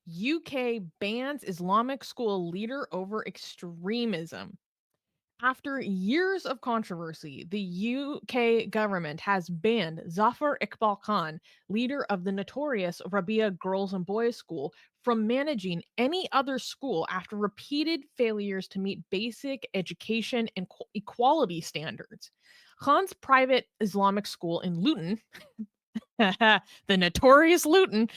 UK bans Islamic school leader over extremism. After years of controversy, the UK government has banned Zafar Iqbal Khan, leader of the notorious Rabia Girls and Boys School, from managing any other school after repeated failures to meet basic education and equality standards. Khan's private Islamic school in Luton, the notorious Luton,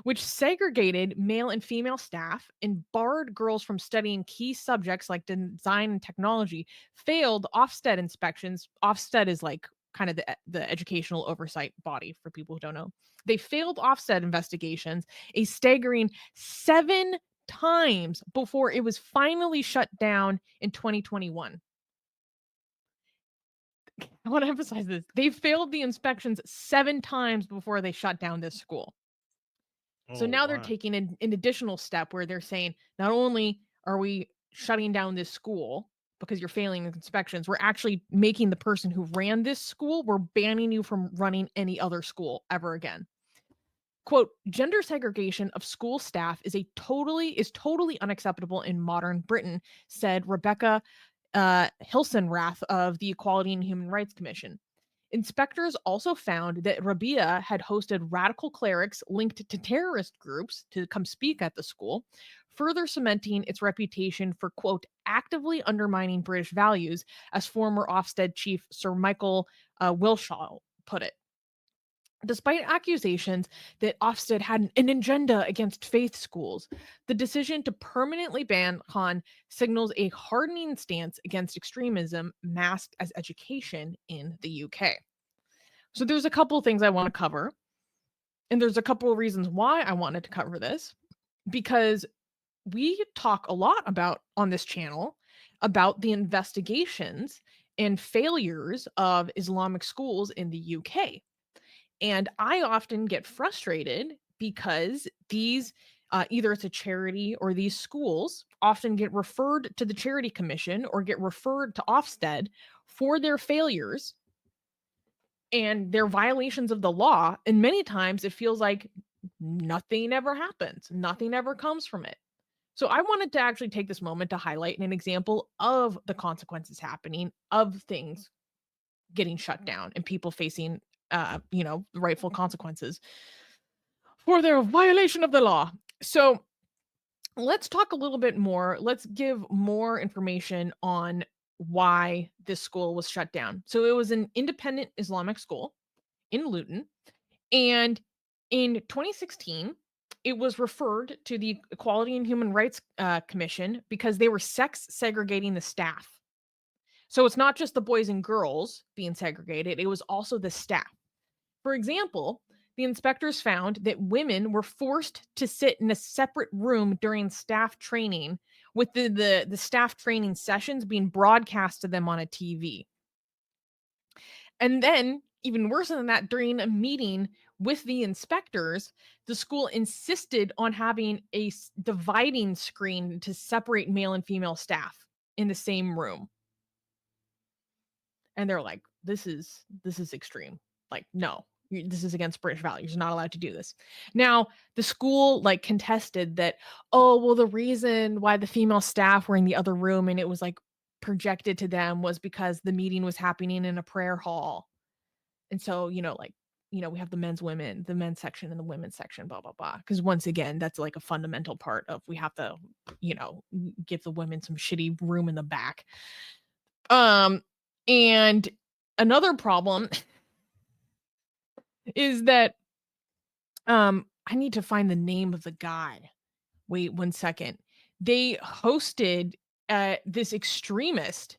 which segregated male and female staff and barred girls from studying key subjects like design and technology, failed Ofsted inspections. Ofsted is like kind of the educational oversight body for people who don't know. They failed Ofsted investigations, a staggering 7 times before it was finally shut down in 2021. I want to emphasize this. They failed the inspections 7 times before they shut down this school. So Oh, now they're wow. taking an additional step where they're saying, not only are we shutting down this school because you're failing inspections, we're actually making the person who ran this school, we're banning you from running any other school ever again. Quote, gender segregation of school staff is totally unacceptable in modern Britain, said Rebecca Hilsenrath of the Equality and Human Rights Commission. Inspectors also found that Rabia had hosted radical clerics linked to terrorist groups to come speak at the school, further cementing its reputation for, quote, actively undermining British values, as former Ofsted chief Sir Michael Wilshaw put it. Despite accusations that Ofsted had an agenda against faith schools, the decision to permanently ban Khan signals a hardening stance against extremism masked as education in the UK. So there's a couple of things I want to cover, and there's a couple of reasons why I wanted to cover this, because we talk a lot about on this channel about the investigations and failures of Islamic schools in the UK. And I often get frustrated because these, either it's a charity or these schools often get referred to the Charity Commission or get referred to Ofsted for their failures and their violations of the law. And many times it feels like nothing ever happens, nothing ever comes from it. So I wanted to actually take this moment to highlight an example of the consequences happening, of things getting shut down and people facing rightful consequences for their violation of the law. So let's talk a little bit more. Let's give more information on why this school was shut down. So it was an independent Islamic school in Luton. And in 2016, it was referred to the Equality and Human Rights Commission because they were sex segregating the staff. So it's not just the boys and girls being segregated, it was also the staff. For example, the inspectors found that women were forced to sit in a separate room during staff training, with the staff training sessions being broadcast to them on a TV. And then, even worse than that, during a meeting with the inspectors, the school insisted on having a dividing screen to separate male and female staff in the same room. And they're like, this is extreme. Like, no, this is against British values. You're not allowed to do this. Now, the school like contested that, oh, well, the reason why the female staff were in the other room and it was like projected to them was because the meeting was happening in a prayer hall. And so, we have the men's section and the women's section, blah, blah, blah. Because once again, that's like a fundamental part of we have to, you know, give the women some shitty room in the back. And another problem is that I need to find the name of the guy. Wait 1 second. They hosted this extremist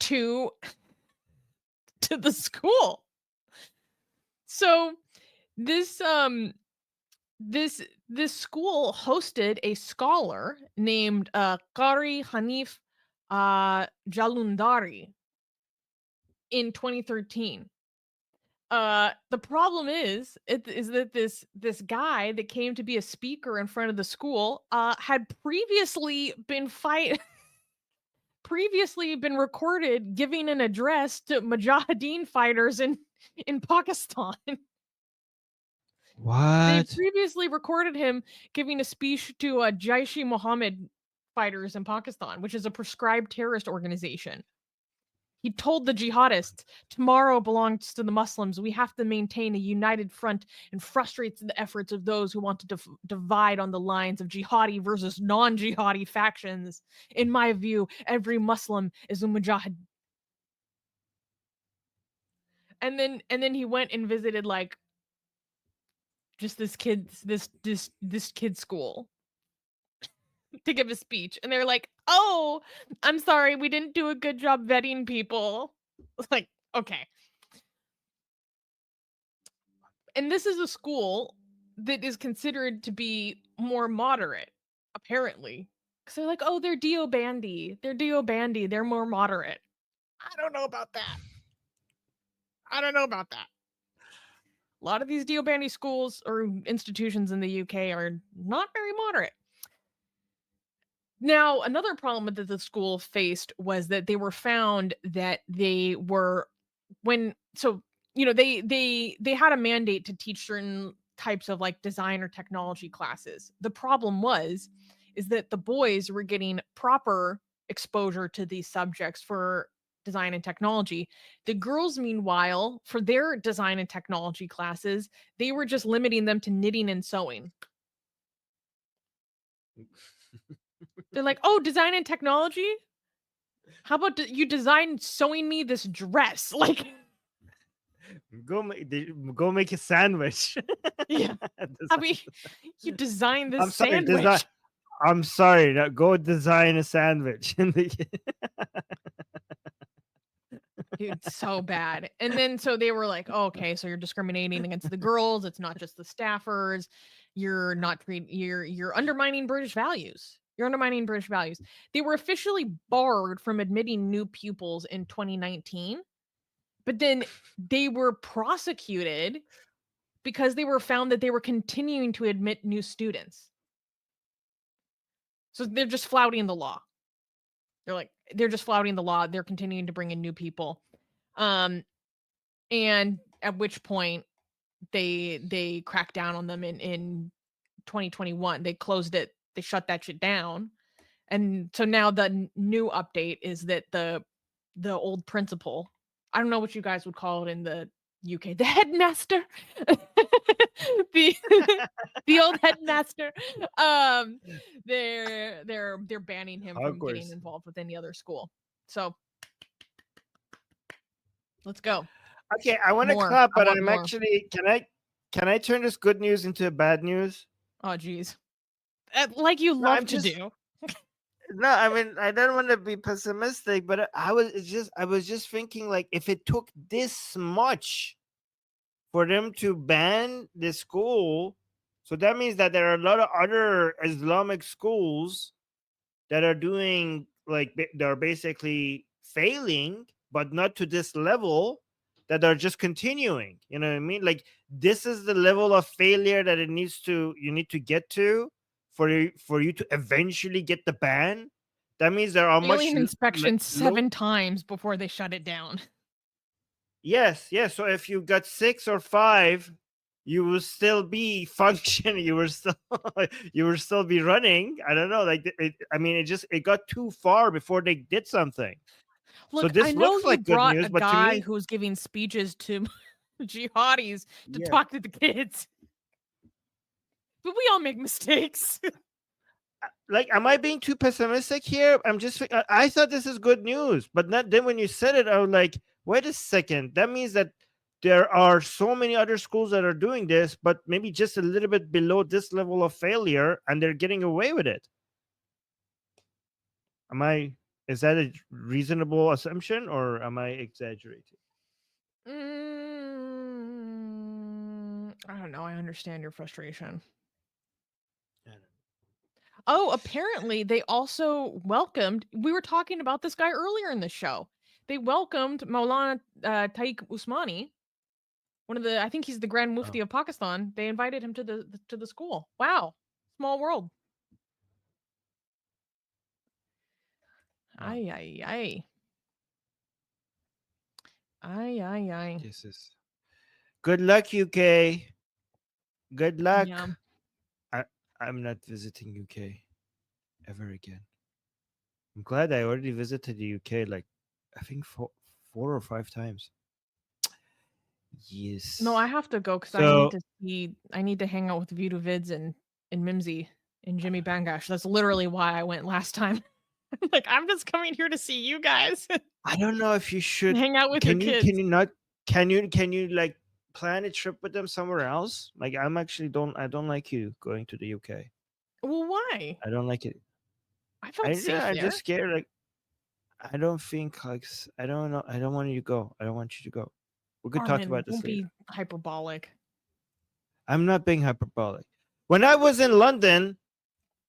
to to the school. So this this school hosted a scholar named Qari Hanif Jalundari in 2013. The problem is that this guy that came to be a speaker in front of the school had previously been recorded giving an address to Mujahideen fighters in Pakistan. They What? previously recorded him giving a speech to Jaish-e-Mohammed fighters in Pakistan, which is a proscribed terrorist organization. He told the jihadists, "Tomorrow belongs to the Muslims. We have to maintain a united front and frustrate the efforts of those who want to divide on the lines of jihadi versus non-jihadi factions. In my view, every Muslim is a mujahid." And then he went and visited like just this kid's school to give a speech, and they're like, "Oh, I'm sorry, we didn't do a good job vetting people." It's like, okay. And this is a school that is considered to be more moderate, apparently. Because they're like, "Oh, they're Dio Bandy. They're Dio Bandy. They're more moderate." I don't know about that. I don't know about that. A lot of these Dio Bandy schools or institutions in the UK are not very moderate. Now, another problem that the school faced was that they were found that they were when so they had a mandate to teach certain types of like design or technology classes. The problem was is that the boys were getting proper exposure to these subjects for design and technology. The girls, meanwhile, for their design and technology classes, they were just limiting them to knitting and sewing. They're like, "Oh, design and technology? How about you design sewing me this dress?" Like, Go make a sandwich. yeah. I mean, you design this I'm sorry, design. sandwich. I'm sorry. Go design a sandwich. Dude, so bad. And then so they were like, "Oh, okay, so you're discriminating against the girls. It's not just the staffers. You're not you're undermining British values. You're undermining British values." They were officially barred from admitting new pupils in 2019, but then they were prosecuted because they were found that they were continuing to admit new students. So they're just flouting the law. They're just flouting the law. They're continuing to bring in new people. Um, and at which point they cracked down on them in 2021. They closed it. They shut that shit down. And so now the new update is that the old principal, I don't know what you guys would call it in the UK, the headmaster, the the old headmaster. Um, they're banning him from getting Hogwarts. involved with any other school. So let's go. Okay, I want to More. clap, I but want I'm more. actually. Can I turn this good news into bad news? Oh, geez. Like you No, love I'm to just. do. No, I mean I don't want to be pessimistic, but I was just thinking like if it took this much for them to ban the school, so that means that there are a lot of other Islamic schools that are doing like they're basically failing, but not to this level, that are just continuing. You know what I mean? Like this is the level of failure that you need to get to for you to eventually get the ban. That means there are much Alien inspection low. 7 times before they shut it down. Yes, yes. So if you got 6 or 5, you will still be functioning. You will still you will still be running. I don't know. Like I mean, it got too far before they did something. So Look, I this know looks you like good brought a news, but to guy me, who was giving speeches to jihadis to yeah. talk to the kids, but we all make mistakes. Like, am I being too pessimistic here? I thought this is good news, but not then when you said it, I was like, wait a second. That means that there are so many other schools that are doing this, but maybe just a little bit below this level of failure, and they're getting away with it. Am I? Is that a reasonable assumption, or am I exaggerating? I don't know. I understand your frustration. I don't Oh, apparently they also welcomed. We were talking about this guy earlier in the show. They welcomed Maulana Tariq Usmani, one of the. I think he's the Grand know. Mufti of Pakistan. They invited him to the school. Wow, small world. Oh, Ay ay ay ay ay ay. this is good luck, UK. Good luck. Yeah. I I'm not visiting UK ever again. I'm glad I already visited the UK like I think four or five times. No, I Yes. have to go because So I need to hang out with Vito Vids and Mimsy and Jimmy Bangash. That's literally why I went last time. Like, I'm just coming here to see you guys I don't know if you and should. hang out with your Can kids. you not? Can you like plan a trip with them somewhere else? Like I don't like you going to the UK. Well, why? I don't like it. I felt safe I'm just there. scared. Like I don't think like I don't know. I don't want you to go. I don't want you to go. We could talk Armin, about this don't later. be hyperbolic. I'm not being hyperbolic. When I was in London,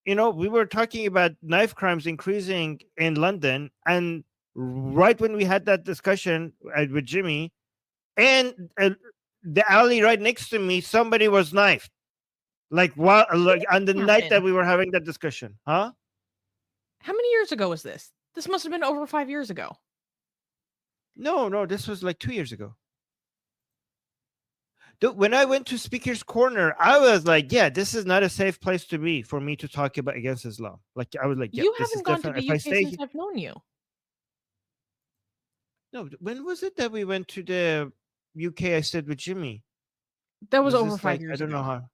we were talking about knife crimes increasing in London, and right when we had that discussion with Jimmy, and the alley right next to me, somebody was knifed. Like what? Like on the night that Happen. we were having that discussion, huh? How many years ago was this? This must have been over 5 years ago. No, no, this was like 2 years ago. Dude, when I went to Speaker's Corner, I was like, yeah, this is not a safe place to be for me to talk about against Islam. Like, I was like, yeah, You this is haven't gone to different. the If I UK stay since here, I've known you. no, when was it that we went to the UK? I stayed with Jimmy. That was Was over this five like I years don't know ago. how?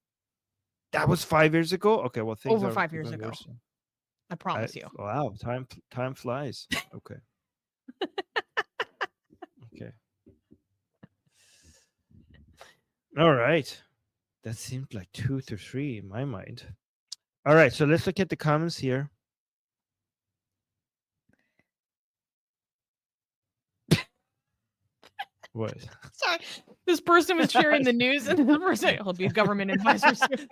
That was 5 years ago. Okay, well, things Over are 5 years even ago. worse. I promise you. Wow, time flies. Okay, okay, all right. That seemed like 2 to 3 in my mind. All right, so let's look at the comments here. What? Sorry. This person was sharing the news and the person he'll be a government advisor soon.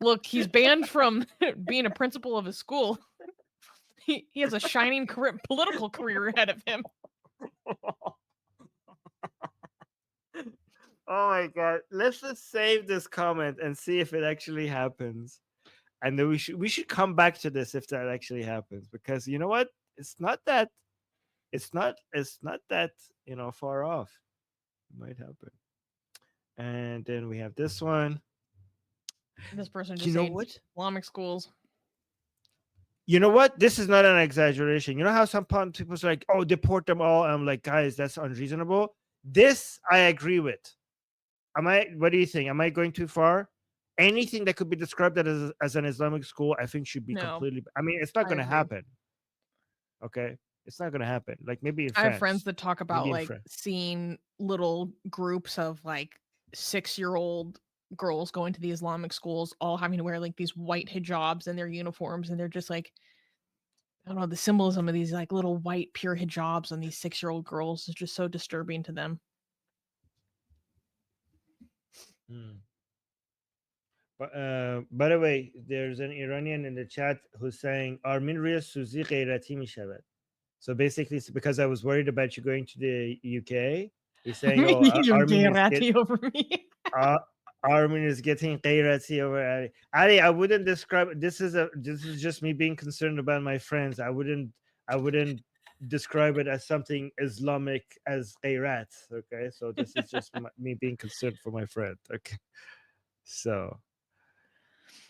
Look, he's banned from being a principal of a school. He has a shining political career ahead of him. Oh my god! Let's just save this comment and see if it actually happens. And then we should come back to this if that actually happens, because you know what? It's not that far off. It might happen. And then we have this one. This person You just know saying what? Islamic schools. You know what? This is not an exaggeration. You know how some people's like, "Oh, deport them all." I'm like, guys, that's unreasonable. This I agree with. Am I? What do you think? Am I going too far? Anything that could be described as an Islamic school, I think should be No, completely. I mean, it's not I going to agree. happen. Okay, it's not going to happen. Like maybe in I have friends France, that talk about maybe in like France. seeing little groups of like 6-year-old girls going to the Islamic schools, all having to wear like these white hijabs and their uniforms, and they're just like, I don't know, the symbolism of these like little white pure hijabs on these 6-year-old girls is just so disturbing to them. Hmm. But by the way, there's an Iranian in the chat who's saying Armin Ria Suzi ghairati mishavad. So basically, it's because I was worried about you going to the UK. He's saying, "Oh, You're gay ratty over me. Uh, Armin is getting ghairati over Ali. Ali, I wouldn't describe this is just me being concerned about my friends. I wouldn't describe it as something Islamic as ghairat. Okay, so this is just me being concerned for my friend. Okay, so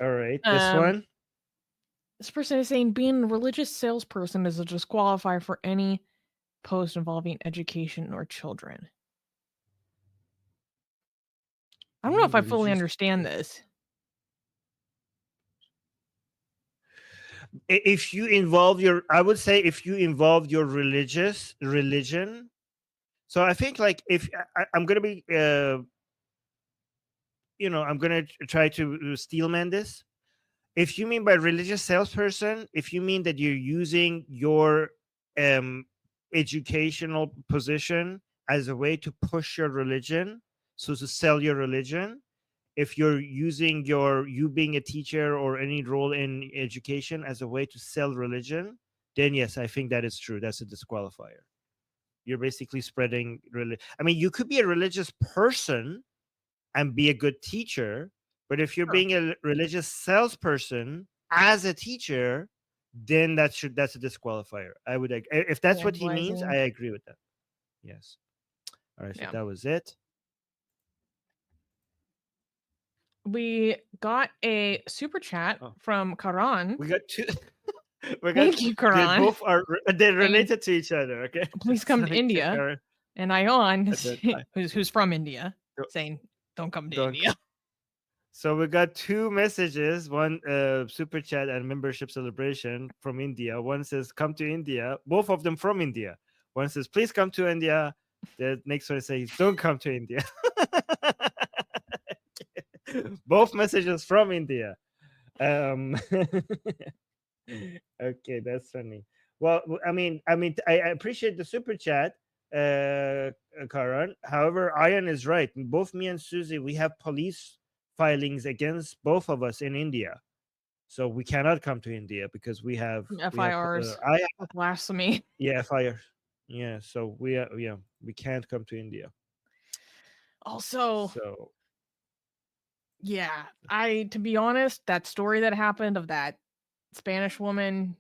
all right, this um, one. this person is saying being a religious salesperson is a disqualifier for any post involving education or children. I don't know Being if I fully religious. understand this. If you involve your, I would say if you involve your religion. So I think like if I'm gonna be I'm gonna try to steelman this. If you mean by religious salesperson, if you mean that you're using your um, educational position as a way to push your religion, so to sell your religion, if you're using you being a teacher or any role in education as a way to sell religion, then yes, I think that is true. That's a disqualifier. You're basically spreading I mean, you could be a religious person and be a good teacher. But if you're Sure. being a religious salesperson as a teacher, then that's a disqualifier. I would if that's what he means, I Evangelizing. agree with that. Yes. All right, so Yeah. that was it. We got a super chat Oh, from Karan. we got two. We got Thank you, they Karan. both are they're Saying, related to each other. Okay, please it's come to like India. Karen, And Ion, and then who's from India, don't, saying, don't come to don't. India. So we got two messages, one super chat and membership celebration from India. One says come to India, both of them from India. One says please come to India. The next one says don't come to India. Both messages from India. Um, okay, that's funny. Well, I appreciate the super chat, Karan. However, Ayan is right. Both me and Susie, we have police filings against both of us in India, so we cannot come to India because FIRs, I blasphemy. yeah, fire. Yeah, so we can't come to India. Also, So yeah, to be honest, that story that happened of that Spanish woman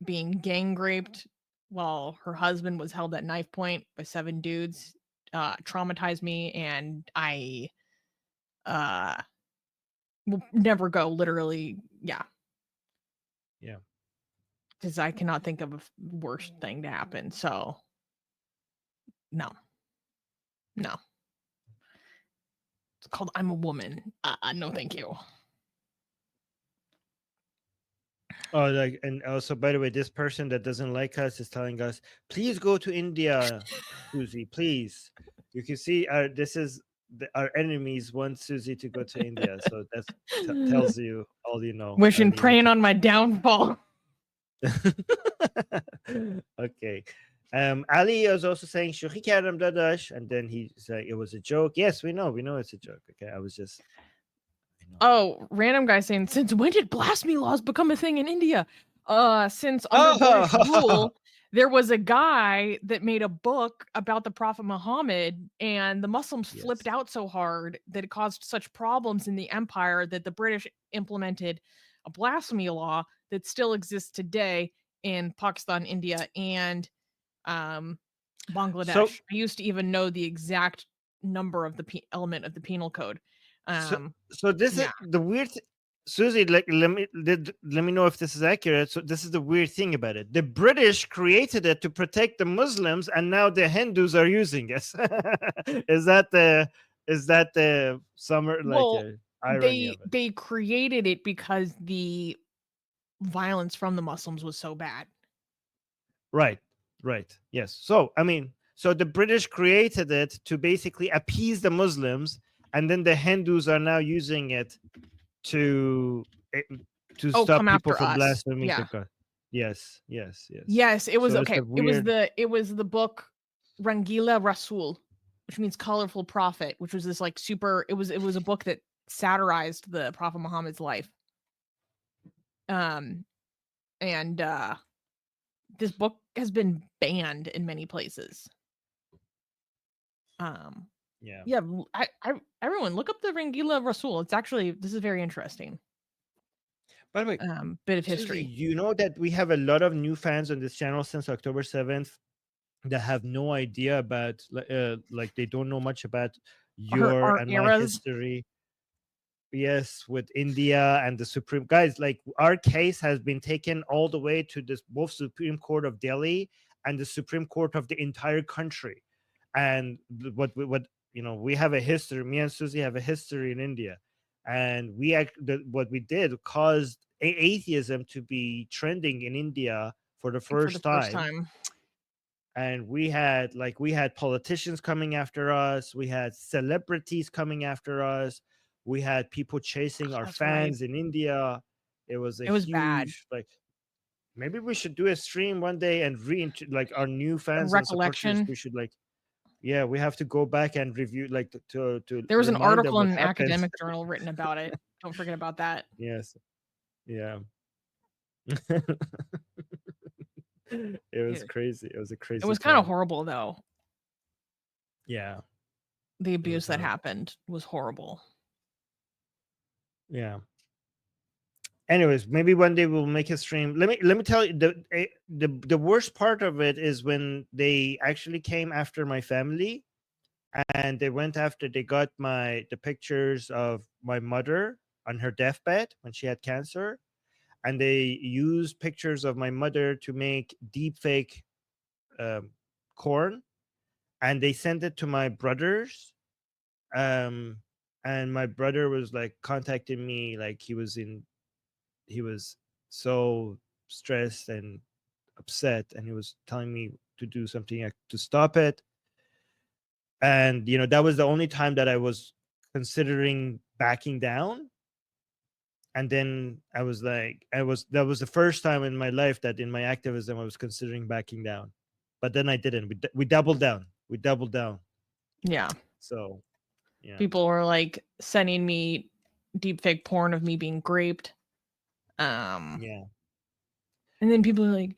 being gang raped while her husband was held at knife point by 7 dudes traumatized me, and I will never go, literally. Yeah, yeah. because I cannot think of a worse thing to happen. So no, no. It's called I'm a Woman. No, thank you. Oh, like, and also, by the way, this person that doesn't like us is telling us, please go to India, Susie, please. You can see our enemies want Susie to go to India. So that tells you all you know. Wishing, praying on my downfall. Okay. Ali is also saying, "Shuki kardam dadash," and then he's saying it was a joke. Yes, we know it's a joke. Okay, I was just. Oh, random guy saying, since when did blasphemy laws become a thing in India? Since under British Oh, rule, there was a guy that made a book about the Prophet Muhammad, and the Muslims flipped yes. out so hard that it caused such problems in the empire that the British implemented a blasphemy law that still exists today in Pakistan, India, and So Bangladesh. I used to even know the exact number of the element of the penal code. so Um, so this is yeah. the Susie, like let me know if this is accurate. So this is the weird thing about it. The British created it to protect the Muslims, and now the Hindus are using it. Is that the summer, like, Well, irony of it? they created it because the violence from the Muslims was so bad. Right, right, yes. So so the British created it to basically appease the Muslims, and then the Hindus are now using it to eh, to Oh, stop come people after from us. blaspheming the Yeah. God. Yes, yes, yes. Yes, it was So it's okay. a weird. It was the book Rangila Rasul, which means colorful prophet, which was this like super it was a book that satirized the Prophet Muhammad's life. Um and this book has been banned in many places. Um Yeah. yeah, everyone look up the Rangila Rasul. It's actually this is very interesting. By the way, Bit of Susie, history. you know that we have a lot of new fans on this channel since October 7th that have no idea about, like, they don't know much about your Our and my eras. history. Yes, with India and the Supreme, guys, like, our case has been taken all the way to this both Supreme Court of Delhi and the Supreme Court of the entire country. And what we have a history. Me and Susie have a history in India, and what we did caused atheism to be trending in India for the For the first first time. time. And we had politicians coming after us, we had celebrities coming after us, we had people chasing our That's right. fans in India. It was a It was bad. huge, like, maybe we should do a stream one day and like our new A fans and supporters. recollection. We should, like, yeah, we have to go back and review, like, to There was an remind them article what in an happened. academic journal written about it. Don't forget about that. Yes, yeah. It was It, crazy. It was a it crazy was kind of time. horrible though. Yeah, The it was abuse that horrible. happened was horrible. Yeah. Anyways, maybe one day we'll make a stream. Let me tell you, the worst part of it is when they actually came after my family. and they went after they got the pictures of my mother on her deathbed when she had cancer, and they used pictures of my mother to make deep fake um, corn, and they sent it to my brothers. um and my brother was like contacting me, like he was so stressed and upset, and he was telling me to do something to stop it. And that was the only time that I was considering backing down. And then I was like, that was the first time in my life that in my activism I was considering backing down. But then I didn't. We doubled down. We doubled down. Yeah. So yeah. People were like sending me deep fake porn of me being raped. Yeah. And then people are like,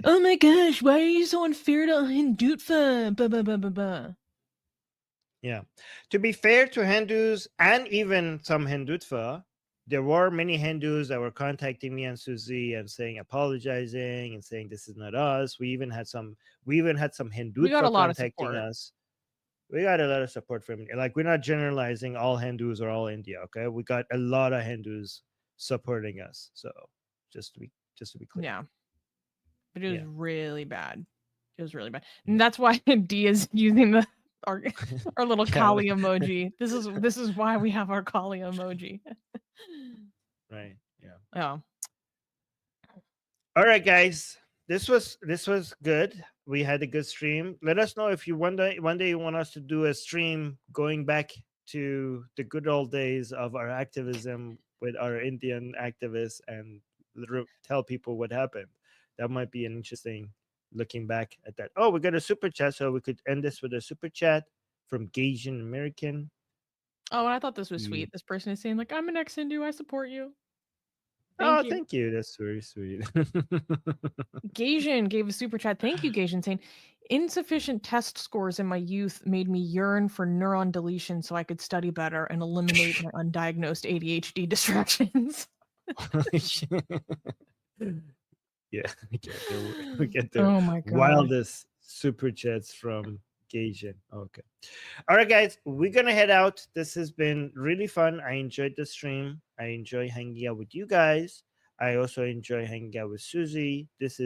"Oh my gosh, why are you so unfair to Hindutva?" Blah blah blah blah blah. Yeah. To be fair to Hindus and even some Hindutva, there were many Hindus that were contacting me and Susie and saying, apologizing and saying this is not us. We even had some We got a Hindutva lot of contacting support. us. We got a lot of support from, like, we're not generalizing all Hindus or all India, okay? We got a lot of Hindus supporting us. So just to be clear. Yeah, but it was Yeah. really bad. It was really bad, and Yeah. that's why D is using our our little Yeah. Kali emoji. This is why we have our Kali emoji. Right. Yeah. Oh, All right, guys. This was good. We had a good stream. Let us know if you one day you want us to do a stream going back to the good old days of our activism with our Indian activists and tell people what happened. That might be an interesting looking back at that. Oh, we got a super chat, so we could end this with a super chat from Gasian American. oh, I thought this was He, sweet. This person is saying like, "I'm an ex-Hindu. I support you. Thank oh, you." thank you. That's very sweet. Gasian gave a super chat. Thank you, Gasian, saying insufficient test scores in my youth made me yearn for neuron deletion so I could study better and eliminate my undiagnosed ADHD distractions. Yeah, we get the Oh my gosh. wildest super chats from Gasian. Okay. All right, guys, we're gonna head out. This has been really fun. I enjoyed the stream. I enjoy hanging out with you guys. I also enjoy hanging out with Susie. This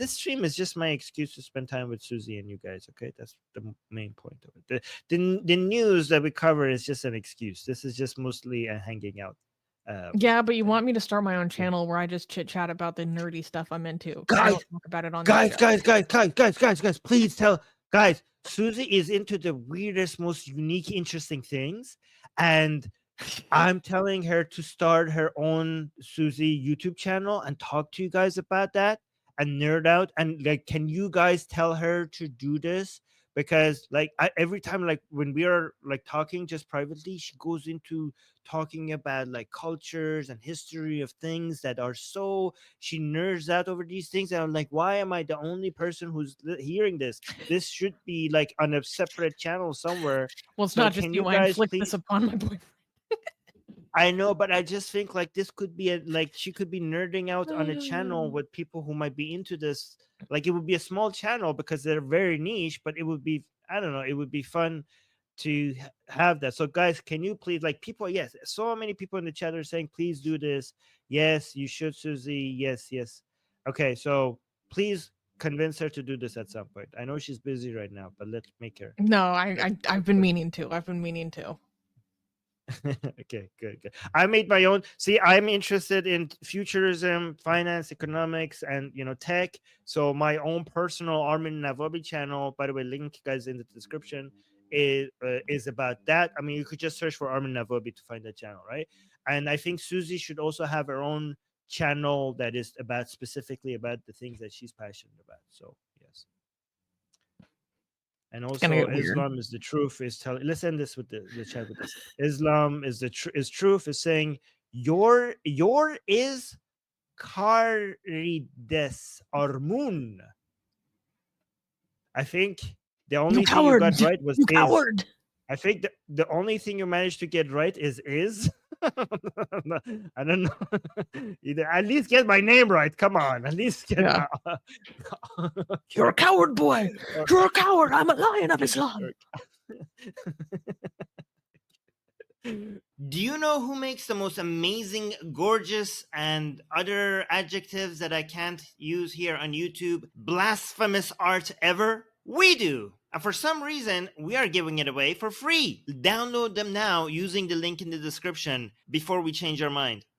stream is just my excuse to spend time with Susie and you guys. Okay, that's the main point of it. The news that we cover is just an excuse. This is just mostly a hanging out. Yeah, but you Thing. want me to start my own Yeah. channel where I just chit chat about the nerdy stuff I'm into because I Guys, don't talk about it on this guys, show. guys, please tell guys. Susie is into the weirdest, most unique, interesting things, and I'm telling her to start her own Susie YouTube channel and talk to you guys about that and nerd out. And like, can you guys tell her to do this? Because like every time, like when we are like talking just privately, she goes into talking about like cultures and history of things that are so she nerds out over these things. And I'm like, why am I the only person who's hearing this? This should be like on a separate channel somewhere. Well, it's So not just can you you. I guys inflict this please upon my boyfriend. I know, but I just think like this could be like she could be nerding out on a channel with people who might be into this. Like it would be a small channel because they're very niche, but it would be I don't know, it would be fun to have that. So guys, can you please like people? Yes, so many people in the chat are saying please do this. Yes, you should, Susie. Yes, yes. Okay, so please convince her to do this at some point. I know she's busy right now, but let's make her. No, Let's I've been push. meaning to. I've been meaning to. Okay, good, good. I made my own. See, I'm interested in futurism, finance, economics, and tech. So my own personal Armin Navobi channel, by the way, link guys in the description, is about that. I mean, you could just search for Armin Navobi to find that channel, right? And I think Susie should also have her own channel that is about specifically about the things that she's passionate about. So yes. And It's gonna also get weird. Islam is the truth is telling, let's end this with the chat with this. Islam is is truth is saying your is Karides Armun. I think the You only thing you got coward! right was You is. coward! I think the only thing you managed to get right is I don't know. At least get my name right. Come on. At least get Yeah. You're a coward, boy. You're a coward. I'm a lion of Islam. Do you know who makes the most amazing, gorgeous, and other adjectives that I can't use here on YouTube, blasphemous art ever? We do. And for some reason, we are giving it away for free. Download them now using the link in the description before we change our mind.